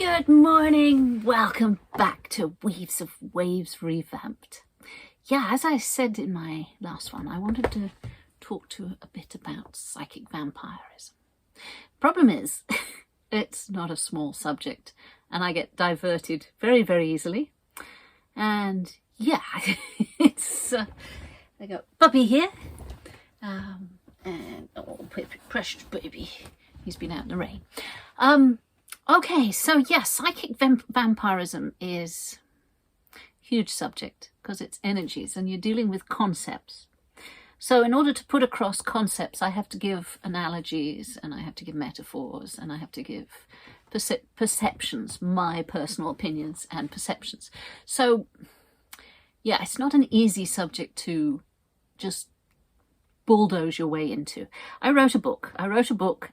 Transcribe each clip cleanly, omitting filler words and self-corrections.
Good morning, welcome back to Weaves of Waves Revamped. Yeah, as I said in my last one, I wanted to talk to a bit about psychic vampirism. Problem is, it's not a small subject and I get diverted very, very easily. And yeah, it's, I got Puppy here, and oh, precious baby, he's been out in the rain. Okay, so yes, psychic vampirism is a huge subject because it's energies and you're dealing with concepts. So in order to put across concepts, I have to give analogies and I have to give metaphors and I have to give perceptions, my personal opinions and perceptions. So yeah, it's not an easy subject to just bulldoze your way into. I wrote a book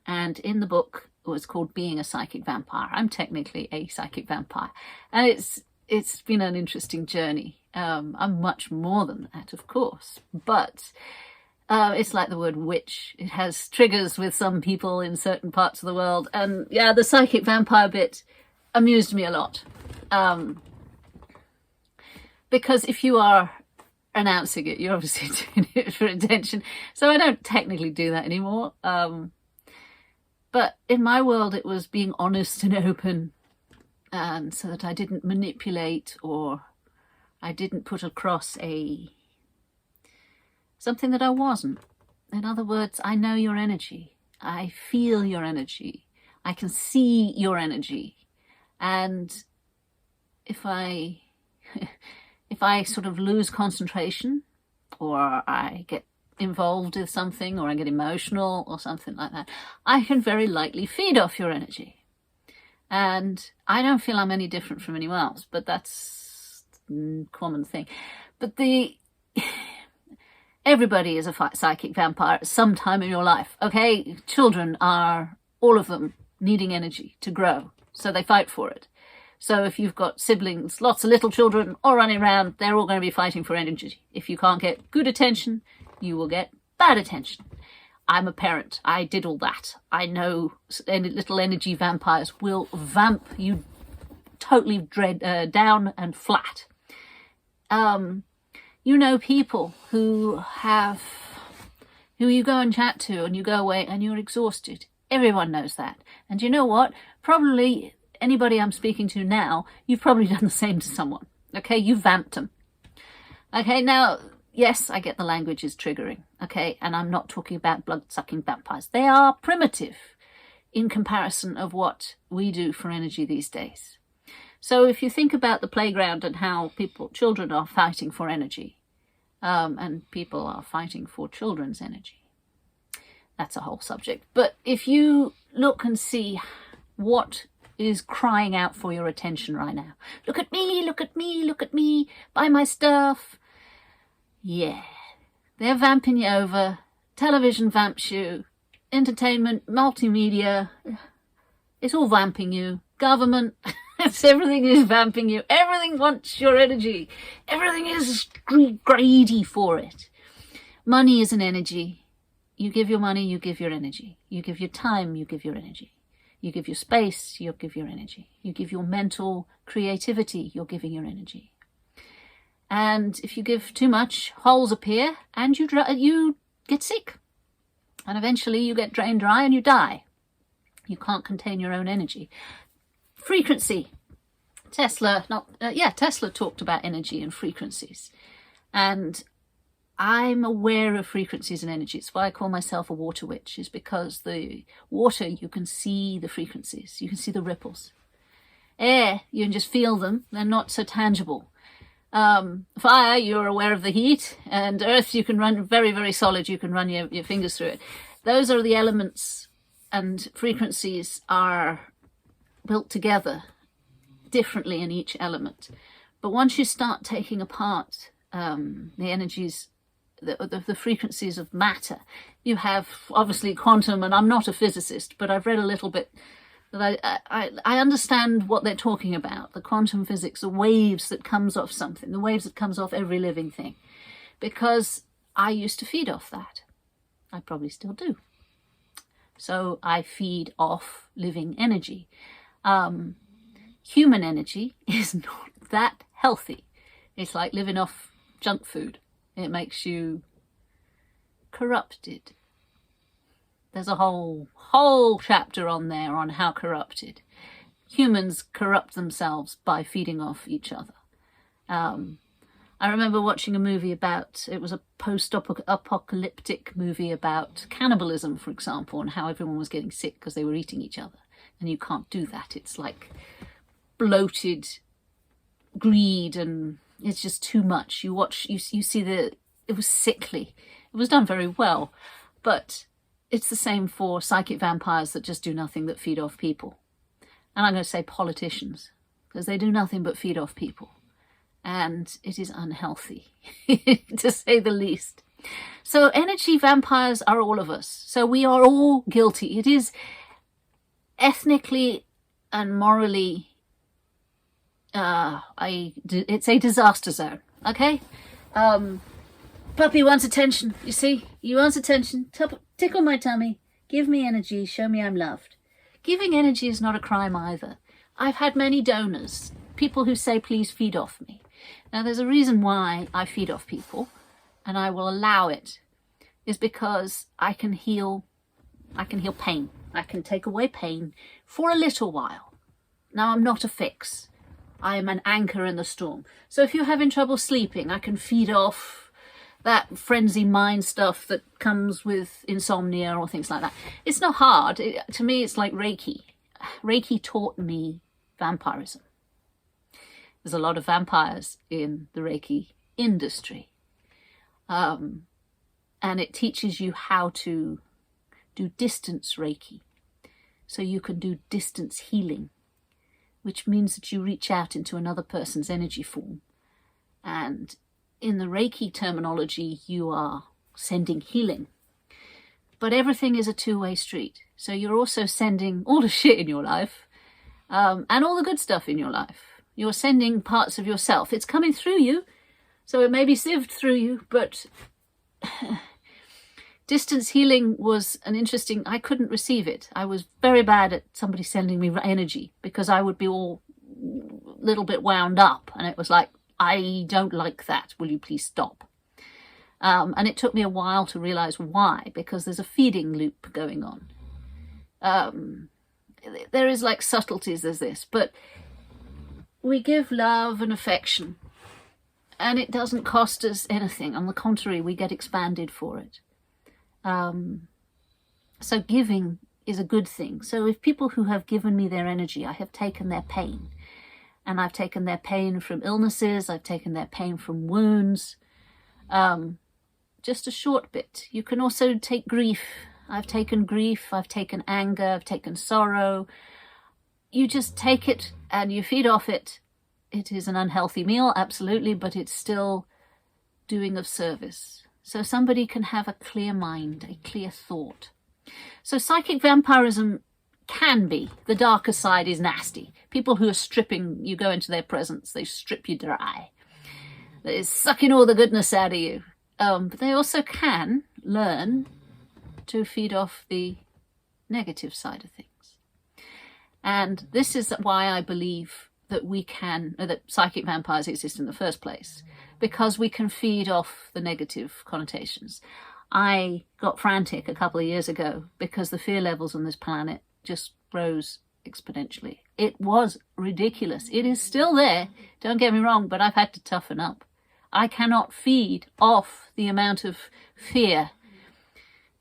and in the book, was called Being a Psychic Vampire. I'm technically a psychic vampire and it's been an interesting journey. I'm much more than that, of course, but it's like the word witch. It has triggers with some people in certain parts of the world, and yeah, the psychic vampire bit amused me a lot, because if you are announcing it, you're obviously doing it for attention, so I don't technically do that anymore. But in my world, it was being honest and open, and so that I didn't manipulate or I didn't put across something that I wasn't. In other words, I know your energy. I feel your energy. I can see your energy. And if I sort of lose concentration or I get involved with something or I get emotional or something like that, I can very likely feed off your energy. And I don't feel I'm any different from anyone else, but that's a common thing. But everybody is a psychic vampire at some time in your life, okay? Children are, all of them, needing energy to grow, so they fight for it. So if you've got siblings, lots of little children all running around, they're all going to be fighting for energy. If you can't get good attention, you will get bad attention. I'm a parent. I did all that. I know little energy vampires will vamp you totally down and flat. You know people who you go and chat to and you go away and you're exhausted. Everyone knows that. And you know what? Probably anybody I'm speaking to now, you've probably done the same to someone. Okay, you vamped them. Okay, now, yes, I get the language is triggering, okay? And I'm not talking about blood-sucking vampires. They are primitive in comparison of what we do for energy these days. So if you think about the playground and how children are fighting for energy, and people are fighting for children's energy, that's a whole subject. But if you look and see what is crying out for your attention right now, look at me, look at me, look at me, buy my stuff. Yeah, they're vamping you over. Television vamps you. Entertainment, multimedia, it's all vamping you. Government, everything is vamping you. Everything wants your energy. Everything is greedy for it. Money is an energy. You give your money, you give your energy. You give your time, you give your energy. You give your space, you give your energy. You give your mental creativity, you're giving your energy. And if you give too much, holes appear and you get sick. And eventually you get drained dry and you die. You can't contain your own energy. Frequency. Tesla talked about energy and frequencies. And I'm aware of frequencies and energy. It's why I call myself a water witch, is because the water, you can see the frequencies. You can see the ripples. Air, you can just feel them. They're not so tangible. Fire, you're aware of the heat, and earth, you can run very, very solid, you can run your fingers through it. Those are the elements, and frequencies are built together differently in each element. But once you start taking apart the energies, the frequencies of matter, you have obviously quantum, and I'm not a physicist, but I've read a little bit that I understand what they're talking about, the quantum physics, the waves that comes off something, the waves that comes off every living thing, because I used to feed off that. I probably still do. So I feed off living energy. human energy is not that healthy. It's like living off junk food. It makes you corrupted. There's a whole chapter on there on how corrupted. Humans corrupt themselves by feeding off each other. I remember watching a movie it was a post-apocalyptic movie about cannibalism, for example, and how everyone was getting sick because they were eating each other. And you can't do that. It's like bloated greed, and it's just too much. You see it was sickly. It was done very well, but it's the same for psychic vampires that just do nothing but feed off people. And I'm going to say politicians, because they do nothing but feed off people. And it is unhealthy, to say the least. So energy vampires are all of us. So we are all guilty. It is ethnically and morally, it's a disaster zone, okay? Puppy wants attention, you see? He wants attention. Tickle my tummy. Give me energy. Show me I'm loved. Giving energy is not a crime either. I've had many donors, people who say, please feed off me. Now, there's a reason why I feed off people, and I will allow it, is because I can heal pain. I can take away pain for a little while. Now, I'm not a fix. I am an anchor in the storm. So if you're having trouble sleeping, I can feed off that frenzy mind stuff that comes with insomnia or things like that. It's not hard. To me, it's like Reiki. Reiki taught me vampirism. There's a lot of vampires in the Reiki industry. And it teaches you how to do distance Reiki. So you can do distance healing, which means that you reach out into another person's energy form. And in the Reiki terminology, you are sending healing. But everything is a two-way street. So you're also sending all the shit in your life, and all the good stuff in your life. You're sending parts of yourself. It's coming through you, so it may be sieved through you, but distance healing was an interesting... I couldn't receive it. I was very bad at somebody sending me energy, because I would be all a little bit wound up, and it was like, I don't like that. Will you please stop? And it took me a while to realize why, because there's a feeding loop going on. There is like subtleties as this, but we give love and affection, and it doesn't cost us anything. On the contrary, we get expanded for it. So giving is a good thing. So if people who have given me their energy, I have taken their pain, and I've taken their pain from illnesses, I've taken their pain from wounds, just a short bit. You can also take grief. I've taken grief, I've taken anger, I've taken sorrow. You just take it and you feed off it. It is an unhealthy meal, absolutely, but it's still doing of service. So somebody can have a clear mind, a clear thought. So psychic vampirism can be. The darker side is nasty. People who are stripping, you go into their presence, they strip you dry. They're sucking all the goodness out of you. But they also can learn to feed off the negative side of things. And this is why I believe that that psychic vampires exist in the first place, because we can feed off the negative connotations. I got frantic a couple of years ago because the fear levels on this planet just rose exponentially. It was ridiculous. It is still there, don't get me wrong, but I've had to toughen up. I cannot feed off the amount of fear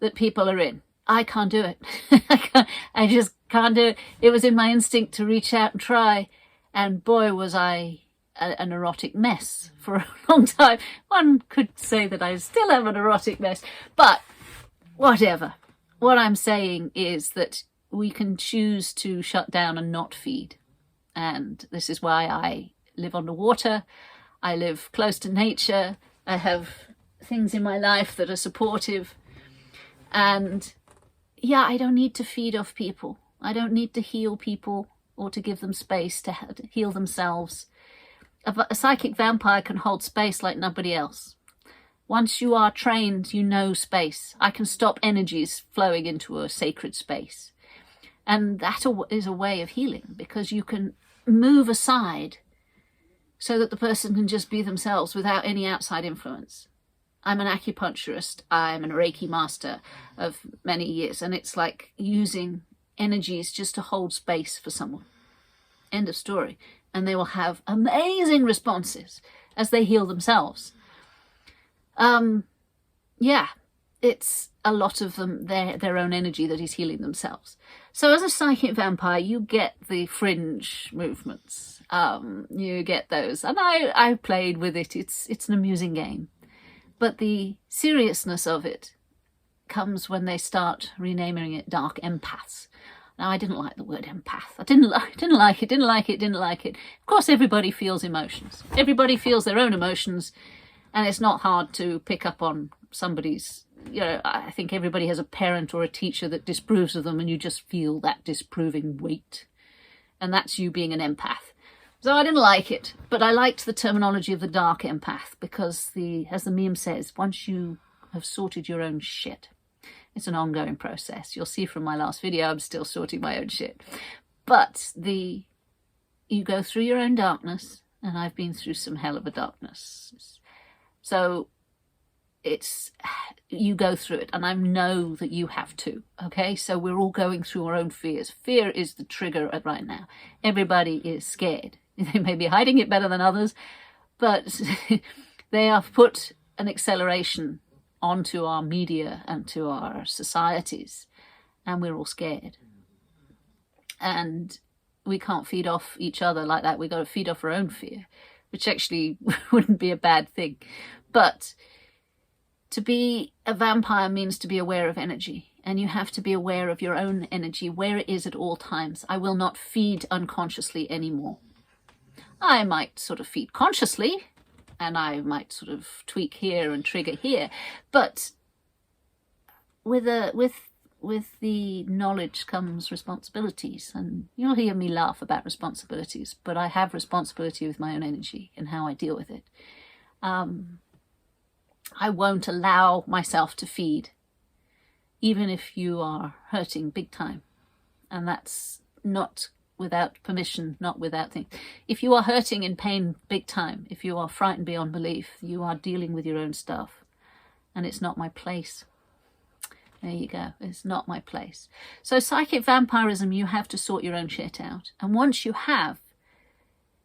that people are in. I can't do it. I just can't do it. It was in my instinct to reach out and try, and boy was I a neurotic mess for a long time. One could say that I still have a neurotic mess, but whatever. What I'm saying is that we can choose to shut down and not feed. And this is why I live underwater. I live close to nature. I have things in my life that are supportive. And yeah, I don't need to feed off people. I don't need to heal people or to give them space to heal themselves. A psychic vampire can hold space like nobody else. Once you are trained, you know space. I can stop energies flowing into a sacred space. And that is a way of healing, because you can move aside so that the person can just be themselves without any outside influence. I'm an acupuncturist, I'm a Reiki master of many years, and it's like using energies just to hold space for someone. End of story. And they will have amazing responses as they heal themselves. Yeah, it's a lot of them, their own energy that is healing themselves. So as a psychic vampire, you get the fringe movements. You get those. And I played with it. It's an amusing game. But the seriousness of it comes when they start renaming it Dark Empaths. Now, I didn't like the word empath. I didn't like it. Of course, everybody feels emotions. Everybody feels their own emotions, and it's not hard to pick up on somebody's, I think everybody has a parent or a teacher that disapproves of them, and you just feel that disapproving weight. And that's you being an empath. So I didn't like it, but I liked the terminology of the Dark Empath because, as the meme says, once you have sorted your own shit, it's an ongoing process. You'll see from my last video, I'm still sorting my own shit. But you go through your own darkness, and I've been through some hell of a darkness. So you go through it, and I know that you have too, okay? So we're all going through our own fears. Fear is the trigger right now. Everybody is scared. They may be hiding it better than others, but they have put an acceleration onto our media and to our societies, and we're all scared. And we can't feed off each other like that. We've got to feed off our own fear, which actually wouldn't be a bad thing. But to be a vampire means to be aware of energy, and you have to be aware of your own energy, where it is at all times. I will not feed unconsciously anymore. I might sort of feed consciously, and I might sort of tweak here and trigger here, but with the knowledge comes responsibilities, and you'll hear me laugh about responsibilities, but I have responsibility with my own energy and how I deal with it. I won't allow myself to feed, even if you are hurting big time, and that's not without permission, not without things. If you are hurting in pain big time, if you are frightened beyond belief, you are dealing with your own stuff, and it's not my place. There you go. It's not my place. So psychic vampirism, you have to sort your own shit out. And once you have,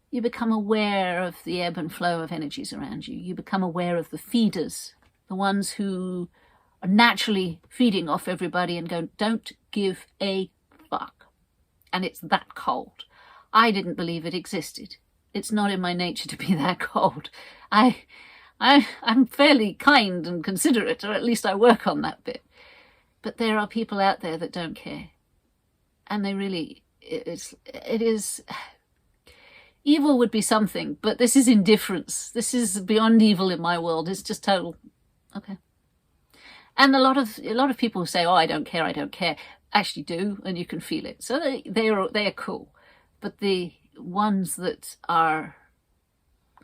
you become aware of the ebb and flow of energies around you. You become aware of the feeders, the ones who are naturally feeding off everybody and go, don't give a fuck. And it's that cold. I didn't believe it existed. It's not in my nature to be that cold. I'm fairly kind and considerate, or at least I work on that bit. But there are people out there that don't care. And they really, it is, evil would be something, but this is indifference. This is beyond evil in my world. It's just total, okay. And a lot of people who say, oh, I don't care, actually do, and you can feel it. So they are cool. But the ones that are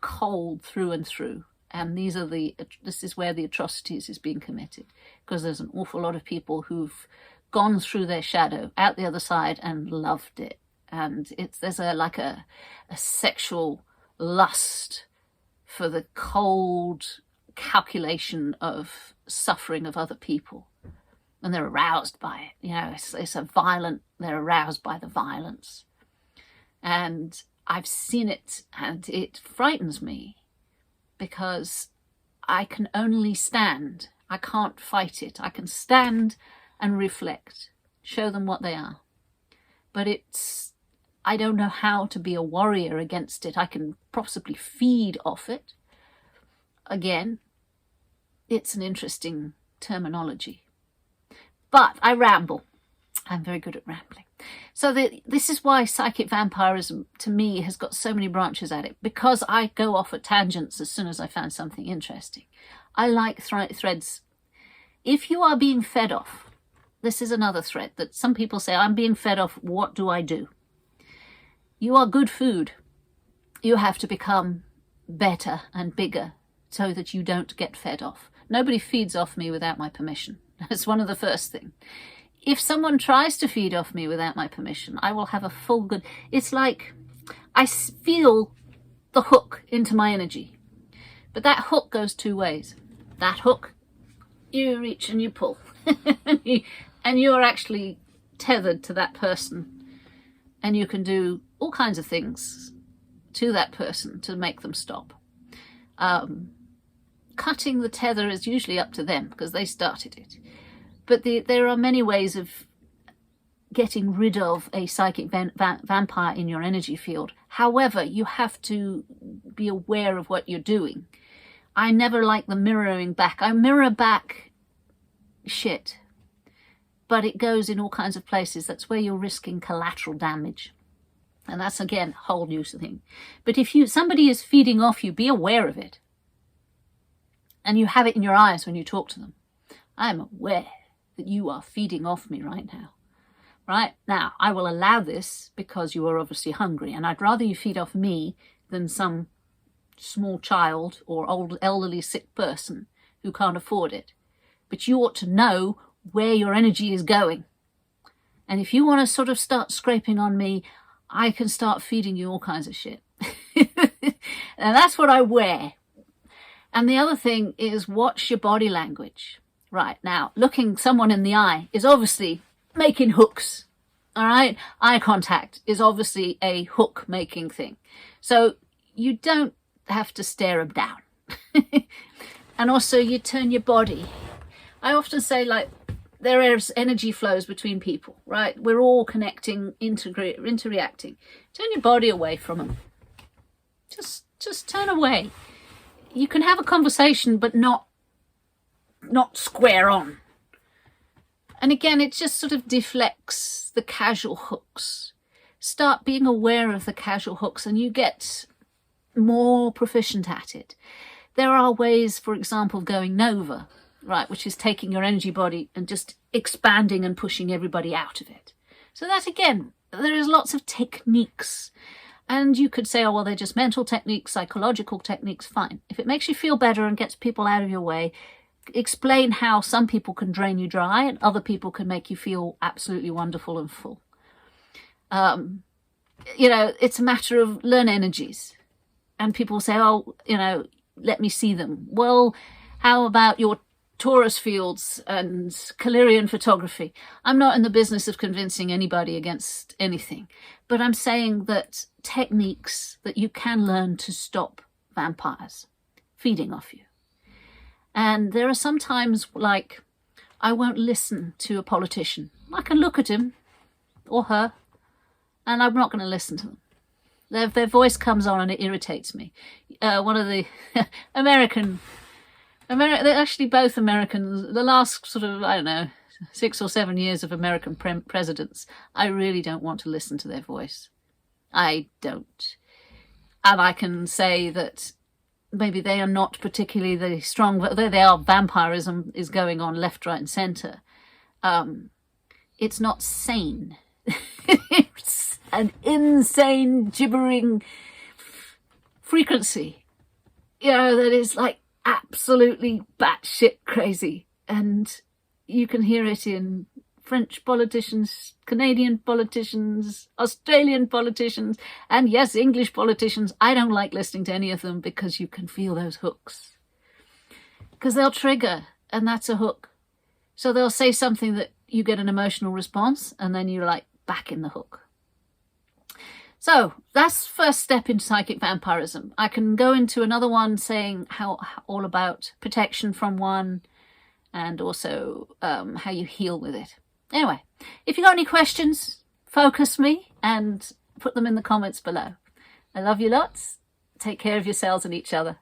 cold through and through, and this is where the atrocities is being committed, because there's an awful lot of people who've gone through their shadow out the other side and loved it. And there's a sexual lust for the cold calculation of suffering of other people. And they're aroused by it. They're aroused by the violence. And I've seen it, and it frightens me because I can only stand. I can't fight it. I can stand and reflect, show them what they are. But I don't know how to be a warrior against it. I can possibly feed off it. Again, it's an interesting terminology. But I ramble. I'm very good at rambling. So this is why psychic vampirism, to me, has got so many branches at it, because I go off at tangents as soon as I find something interesting. I like threads. If you are being fed off, this is another thread that some people say, I'm being fed off, what do I do? You are good food. You have to become better and bigger so that you don't get fed off. Nobody feeds off me without my permission. That's one of the first things. If someone tries to feed off me without my permission, I will have a full good... It's like, I feel the hook into my energy. But that hook goes two ways. That hook, you reach and you pull. And you're actually tethered to that person. And you can do all kinds of things to that person to make them stop. Cutting the tether is usually up to them because they started it. But there are many ways of getting rid of a psychic vampire in your energy field. However, you have to be aware of what you're doing. I never like the mirroring back. I mirror back shit, but it goes in all kinds of places. That's where you're risking collateral damage. And that's, again, a whole new thing. But if somebody is feeding off you, be aware of it. And you have it in your eyes when you talk to them. I'm aware that you are feeding off me right now. Right? Now, I will allow this because you are obviously hungry. And I'd rather you feed off me than some small child or old elderly sick person who can't afford it. But you ought to know where your energy is going. And if you want to sort of start scraping on me, I can start feeding you all kinds of shit. And that's what I wear. And the other thing is, watch your body language. Right, now, looking someone in the eye is obviously making hooks. All right? Eye contact is obviously a hook-making thing. So you don't have to stare them down. And also, you turn your body. I often say, like, there is energy flows between people, right? We're all connecting, interreacting. Turn your body away from them. Just turn away. You can have a conversation, but not square on. And again, it just sort of deflects the casual hooks. Start being aware of the casual hooks and you get more proficient at it. There are ways, for example, of going nova, right, which is taking your energy body and just expanding and pushing everybody out of it. So that, again, there is lots of techniques. And you could say, oh, well, they're just mental techniques, psychological techniques, fine. If it makes you feel better and gets people out of your way, explain how some people can drain you dry and other people can make you feel absolutely wonderful and full. It's a matter of learn energies. And people say, oh, let me see them. Well, how about your Taurus fields and Calirian photography? I'm not in the business of convincing anybody against anything, but I'm saying that techniques that you can learn to stop vampires feeding off you. And there are some times, like, I won't listen to a politician. I can look at him or her, and I'm not going to listen to them. Their voice comes on and it irritates me. One of the they're actually both Americans. The last sort of, 6 or 7 years of American presidents, I really don't want to listen to their voice. I don't. And I can say that maybe they are not particularly the strong, though they are, vampirism is going on left, right and centre. It's not sane. It's an insane, gibbering frequency, that is like absolutely batshit crazy. And you can hear it in French politicians, Canadian politicians, Australian politicians, and yes, English politicians. I don't like listening to any of them because you can feel those hooks. Because they'll trigger, and that's a hook. So they'll say something that you get an emotional response, and then you're like back in the hook. So that's first step in psychic vampirism. I can go into another one saying how all about protection from one, and also how you heal with it. Anyway, if you've got any questions, focus me and put them in the comments below. I love you lots. Take care of yourselves and each other.